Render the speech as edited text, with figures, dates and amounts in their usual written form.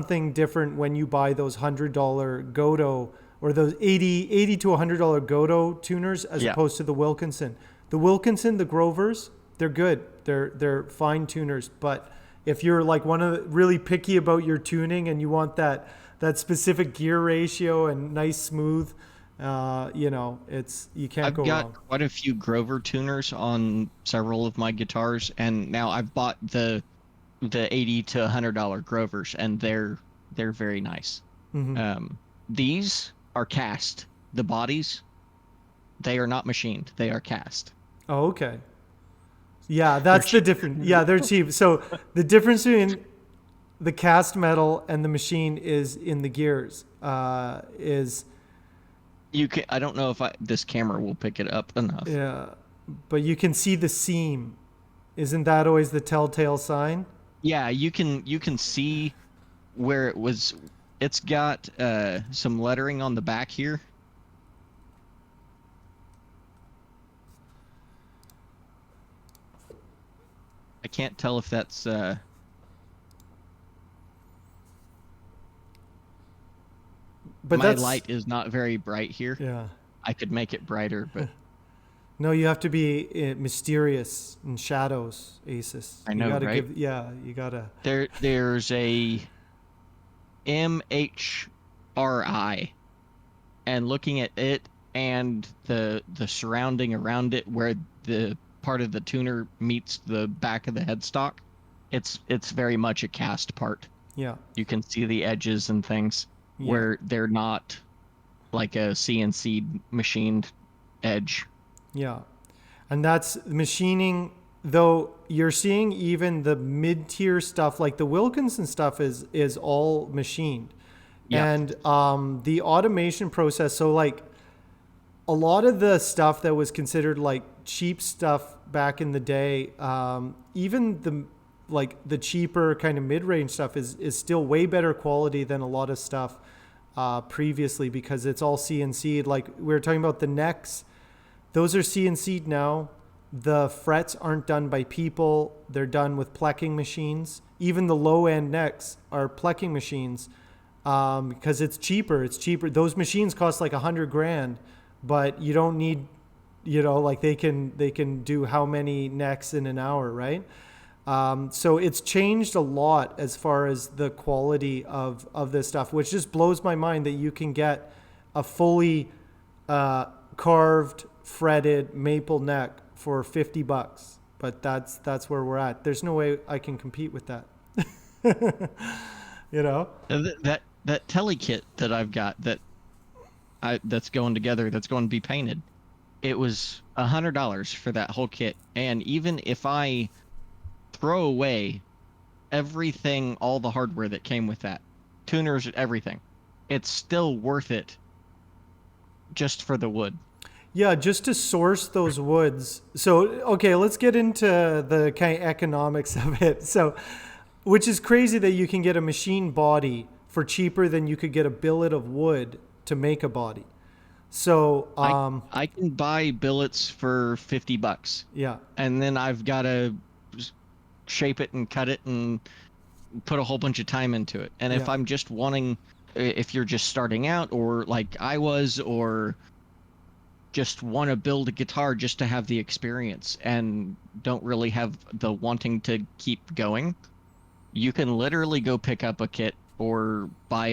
something different when you buy those $100 Godo or those 80 to $100 Godo tuners as Yeah. opposed to the Wilkinson. The Wilkinson, the Grovers, they're good. They're fine tuners. But if you're like really picky about your tuning and you want that specific gear ratio and nice smooth, you can't I've go got wrong. quite a few Grover tuners on several of my guitars, and now I've bought the 80 to $100 Grovers, and they're very nice. Hmm. These are cast. The bodies, they are not machined. They are cast. Oh, okay. Yeah, They're that's the cheap. difference. Yeah, they're cheap. So the difference between the cast metal and the machine is in the gears. Is You can. I don't know if this camera will pick it up enough. but you can see the seam. Isn't that always the telltale sign? Yeah, you can see where it was. It's got some lettering on the back here. I can't tell if that's But my that's light is not very bright here. yeah. I could make it brighter, but No, you have to be mysterious in shadows, Asus. I You know, gotta right? give. Yeah, you gotta. There's a MHRI, and looking at it and the surrounding around it where the part of the tuner meets the back of the headstock, it's very much a cast part. Yeah, You can see the edges and things yeah, where they're not like a CNC machined edge. yeah. And that's machining. Though you're seeing even the mid-tier stuff, like the Wilkinson stuff, is all machined, Yeah. and the automation process. So like a lot of the stuff that was considered like cheap stuff back in the day, even the cheaper kind of mid-range stuff is still way better quality than a lot of stuff previously because it's all CNC'd. Like we were talking about the necks, those are CNC'd now. The frets aren't done by people; they're done with plecking machines. Even the low-end necks are plecking machines because it's cheaper. It's cheaper. Those machines cost like $100,000, but you don't need, like they can do how many necks in an hour, right? So it's changed a lot as far as the quality of this stuff, which just blows my mind that you can get a fully carved, fretted maple neck for $50. But that's where we're at. There's no way I can compete with that. you know? That tele kit that I've got that's going together, that's going to be painted. It was $100 for that whole kit, and even if I throw away everything, all the hardware that came with that, tuners, everything, it's still worth it just for the wood. Yeah, just to source those woods. So, okay, let's get into the kind of economics of it. So, which is crazy that you can get a machine body for cheaper than you could get a billet of wood to make a body. So, I can buy billets for $50, yeah, and then I've got to shape it and cut it and put a whole bunch of time into it. And if yeah, I'm just wanting, if you're just starting out, or like I was, or just want to build a guitar just to have the experience and don't really have the wanting to keep going, you can literally go pick up a kit or buy